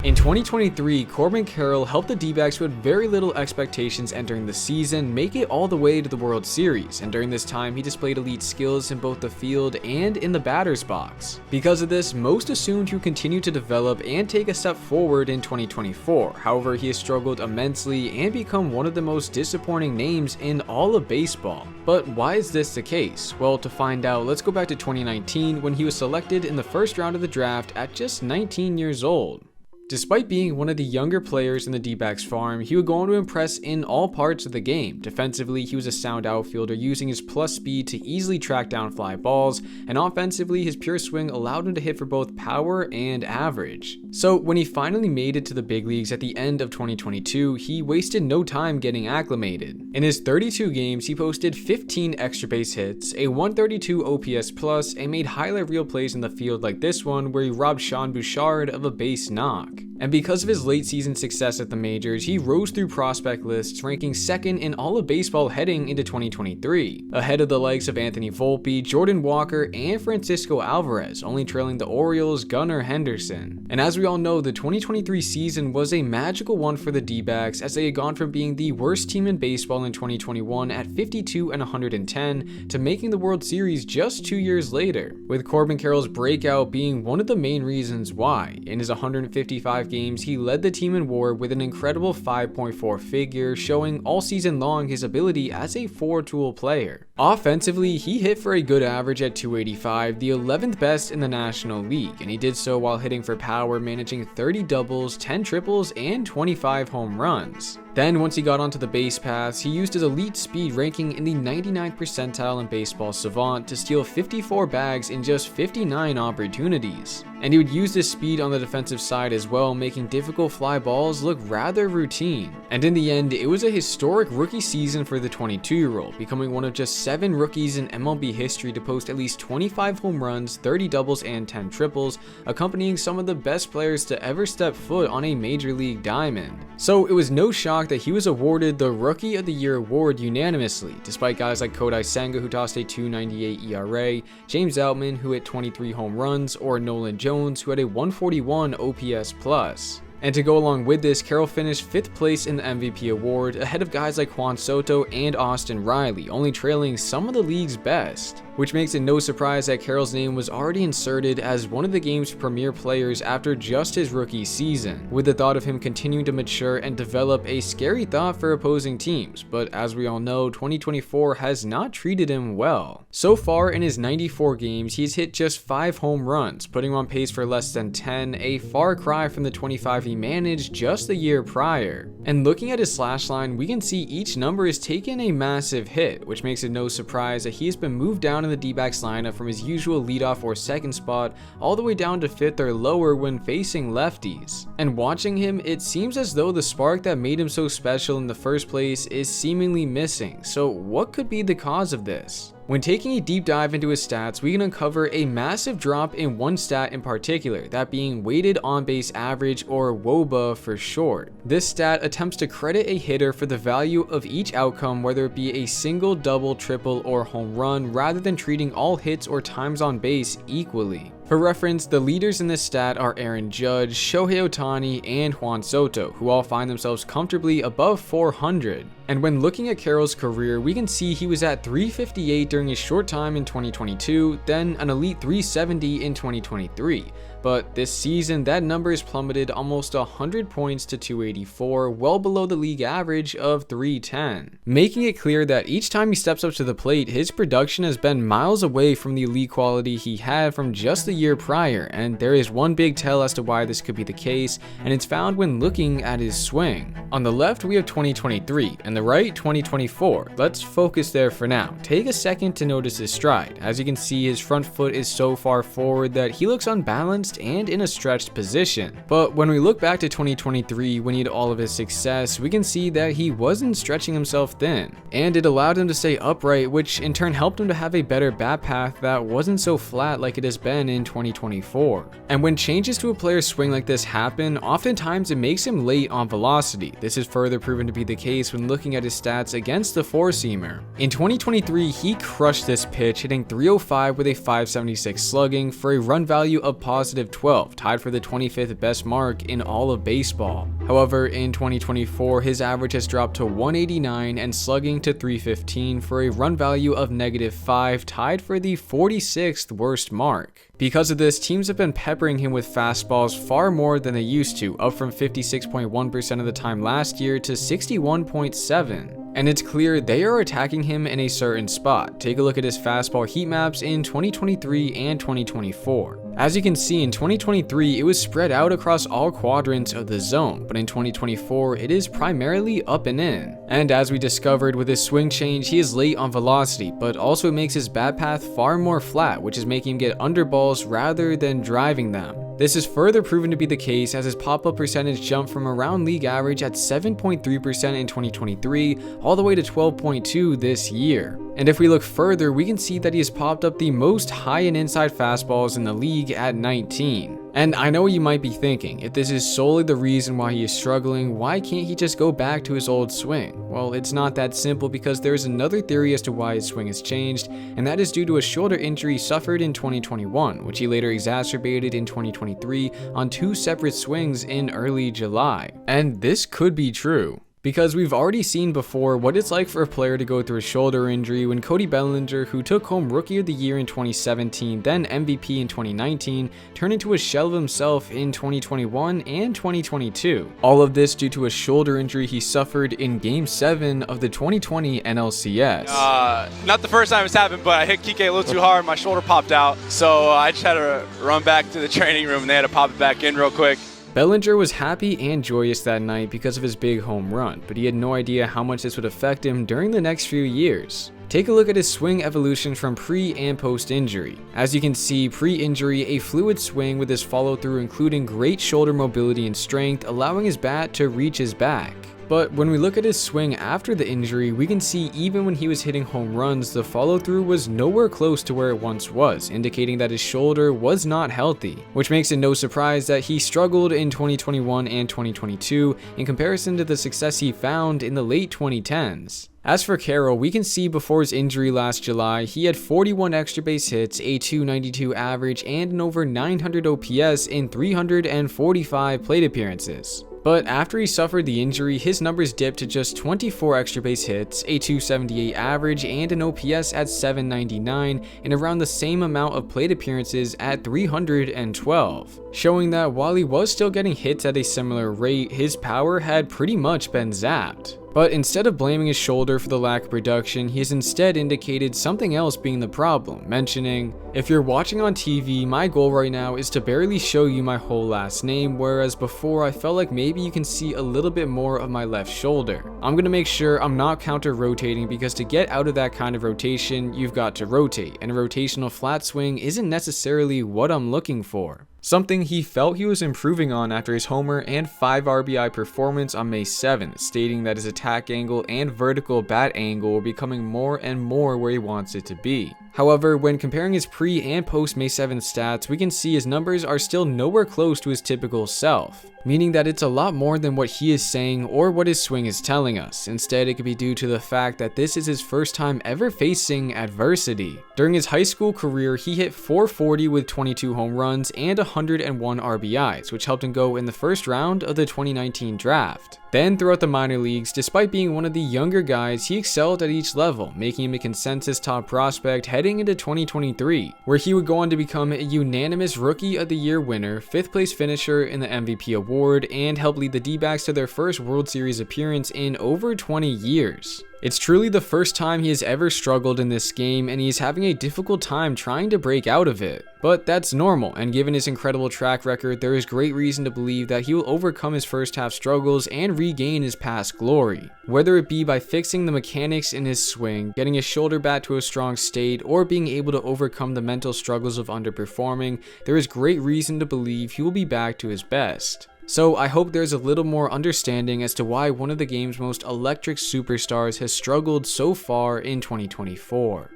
In 2023, Corbin Carroll helped the D-backs who had very little expectations entering the season make it all the way to the World Series, and during this time he displayed elite skills in both the field and in the batter's box. Because of this, most assumed he would continue to develop and take a step forward in 2024. However, he has struggled immensely and become one of the most disappointing names in all of baseball. But why is this the case? Well, to find out, let's go back to 2019 when he was selected in the first round of the draft at just 19 years old. Despite being one of the younger players in the D-backs farm, he would go on to impress in all parts of the game. Defensively, he was a sound outfielder using his plus speed to easily track down fly balls, and offensively, his pure swing allowed him to hit for both power and average. So when he finally made it to the big leagues at the end of 2022, he wasted no time getting acclimated. In his 32 games, he posted 15 extra base hits, a 132 OPS plus, and made highlight reel plays in the field like this one where he robbed Sean Bouchard of a base knock. And because of his late season success at the majors, he rose through prospect lists, ranking second in all of baseball heading into 2023, ahead of the likes of Anthony Volpe, Jordan Walker, and Francisco Alvarez, only trailing the Orioles' Gunnar Henderson. And as we all know, the 2023 season was a magical one for the D-backs, as they had gone from being the worst team in baseball in 2021 at 52 and 110 to making the World Series just 2 years later, with Corbin Carroll's breakout being one of the main reasons why. In his 155 games, he led the team in WAR with an incredible 5.4 figure, showing all season long his ability as a four-tool player. Offensively, he hit for a good average at 285, the 11th best in the National League, and he did so while hitting for power, managing 30 doubles, 10 triples, and 25 home runs. Then, once he got onto the base paths, he used his elite speed ranking in the 99th percentile in Baseball Savant to steal 54 bags in just 59 opportunities. And he would use this speed on the defensive side as well, making difficult fly balls look rather routine. And in the end, it was a historic rookie season for the 22-year-old, becoming one of just 7 rookies in MLB history to post at least 25 home runs, 30 doubles, and 10 triples, accompanying some of the best players to ever step foot on a major league diamond. So it was no shock that he was awarded the Rookie of the Year award unanimously, despite guys like Kodai Senga, who tossed a 2.98 ERA, James Outman, who hit 23 home runs, or Nolan Jones, who had a 141 OPS plus. And to go along with this, Carroll finished 5th place in the MVP award, ahead of guys like Juan Soto and Austin Riley, only trailing some of the league's best. Which makes it no surprise that Carroll's name was already inserted as one of the game's premier players after just his rookie season, with the thought of him continuing to mature and develop a scary thought for opposing teams. But as we all know, 2024 has not treated him well. So far in his 94 games, he's hit just 5 home runs, putting him on pace for less than 10, a far cry from the 25 he managed just the year prior. And looking at his slash line, we can see each number has taken a massive hit, which makes it no surprise that he has been moved down in the D-backs lineup from his usual leadoff or second spot all the way down to 5th or lower when facing lefties. And watching him, it seems as though the spark that made him so special in the first place is seemingly missing. So what could be the cause of this? When taking a deep dive into his stats, we can uncover a massive drop in one stat in particular, that being weighted on base average, or WOBA for short. This stat attempts to credit a hitter for the value of each outcome, whether it be a single, double, triple, or home run, rather than treating all hits or times on base equally. For reference, the leaders in this stat are Aaron Judge, Shohei Ohtani, and Juan Soto, who all find themselves comfortably above 400. And when looking at Carroll's career, we can see he was at 358 during his short time in 2022, then an elite 370 in 2023. But this season, that number has plummeted almost 100 points to 284, well below the league average of 310. Making it clear that each time he steps up to the plate, his production has been miles away from the elite quality he had from just the year prior, and there is one big tell as to why this could be the case, and it's found when looking at his swing. On the left, we have 2023, and the right, 2024. Let's focus there for now. Take a second to notice his stride. As you can see, his front foot is so far forward that he looks unbalanced and in a stretched position. But when we look back to 2023, when he had all of his success, we can see that he wasn't stretching himself thin, and it allowed him to stay upright, which in turn helped him to have a better bat path that wasn't so flat like it has been in 2024. And when changes to a player's swing like this happen, oftentimes it makes him late on velocity. This is further proven to be the case when looking at his stats against the four-seamer. In 2023, he crushed this pitch, hitting 305 with a 576 slugging for a run value of positive +12, tied for the 25th best mark in all of baseball. However, in 2024, his average has dropped to 189 and slugging to 315 for a run value of -5, tied for the 46th worst mark. Because of this, teams have been peppering him with fastballs far more than they used to, up from 56.1% of the time last year to 61.7%. And it's clear they are attacking him in a certain spot. Take a look at his fastball heat maps in 2023 and 2024. As you can see, in 2023, it was spread out across all quadrants of the zone, but in 2024, it is primarily up and in. And as we discovered with his swing change, he is late on velocity, but also makes his bat path far more flat, which is making him get under balls rather than driving them. This is further proven to be the case as his pop-up percentage jumped from around league average at 7.3% in 2023 all the way to 12.2% this year. And if we look further, we can see that he has popped up the most high and inside fastballs in the league at 19. And I know you might be thinking, if this is solely the reason why he is struggling, why can't he just go back to his old swing? Well, it's not that simple because there is another theory as to why his swing has changed, and that is due to a shoulder injury suffered in 2021, which he later exacerbated in 2023 on 2 separate swings in early July. And this could be true, because we've already seen before what it's like for a player to go through a shoulder injury when Cody Bellinger, who took home Rookie of the Year in 2017, then MVP in 2019, turned into a shell of himself in 2021 and 2022. All of this due to a shoulder injury he suffered in Game 7 of the 2020 NLCS. Not the first time it's happened, but I hit Kike a little too hard, my shoulder popped out, so I just had to run back to the training room and they had to pop it back in real quick. Bellinger was happy and joyous that night because of his big home run, but he had no idea how much this would affect him during the next few years. Take a look at his swing evolution from pre and post injury. As you can see, pre-injury, a fluid swing with his follow-through including great shoulder mobility and strength, allowing his bat to reach his back. But when we look at his swing after the injury, we can see even when he was hitting home runs, the follow-through was nowhere close to where it once was, indicating that his shoulder was not healthy, which makes it no surprise that he struggled in 2021 and 2022 in comparison to the success he found in the late 2010s. As for Carroll, we can see before his injury last July, he had 41 extra base hits, a .292 average, and an over 900 OPS in 345 plate appearances. But after he suffered the injury, his numbers dipped to just 24 extra base hits, a .278 average, and an OPS at 799, and around the same amount of plate appearances at 312, showing that while he was still getting hits at a similar rate, his power had pretty much been zapped. But instead of blaming his shoulder for the lack of production, he has instead indicated something else being the problem, mentioning, "If you're watching on TV, my goal right now is to barely show you my whole last name, whereas before I felt like maybe you can see a little bit more of my left shoulder. I'm gonna make sure I'm not counter-rotating because to get out of that kind of rotation, you've got to rotate, and a rotational flat swing isn't necessarily what I'm looking for." Something he felt he was improving on after his homer and 5 RBI performance on May 7th, stating that his attack angle and vertical bat angle were becoming more and more where he wants it to be. However, when comparing his pre and post May 7th stats, we can see his numbers are still nowhere close to his typical self, meaning that it's a lot more than what he is saying or what his swing is telling us. Instead, it could be due to the fact that this is his first time ever facing adversity. During his high school career, he hit .440 with 22 home runs and 101 RBIs, which helped him go in the first round of the 2019 draft. Then throughout the minor leagues, despite being one of the younger guys, he excelled at each level, making him a consensus top prospect heading into 2023, where he would go on to become a unanimous Rookie of the Year winner, 5th place finisher in the MVP award, and help lead the D-backs to their first World Series appearance in over 20 years. It's truly the first time he has ever struggled in this game, and he's having a difficult time trying to break out of it. But that's normal, and given his incredible track record, there is great reason to believe that he will overcome his first half struggles and regain his past glory. Whether it be by fixing the mechanics in his swing, getting his shoulder back to a strong state, or being able to overcome the mental struggles of underperforming, there is great reason to believe he will be back to his best. So I hope there's a little more understanding as to why one of the game's most electric superstars has struggled so far in 2024.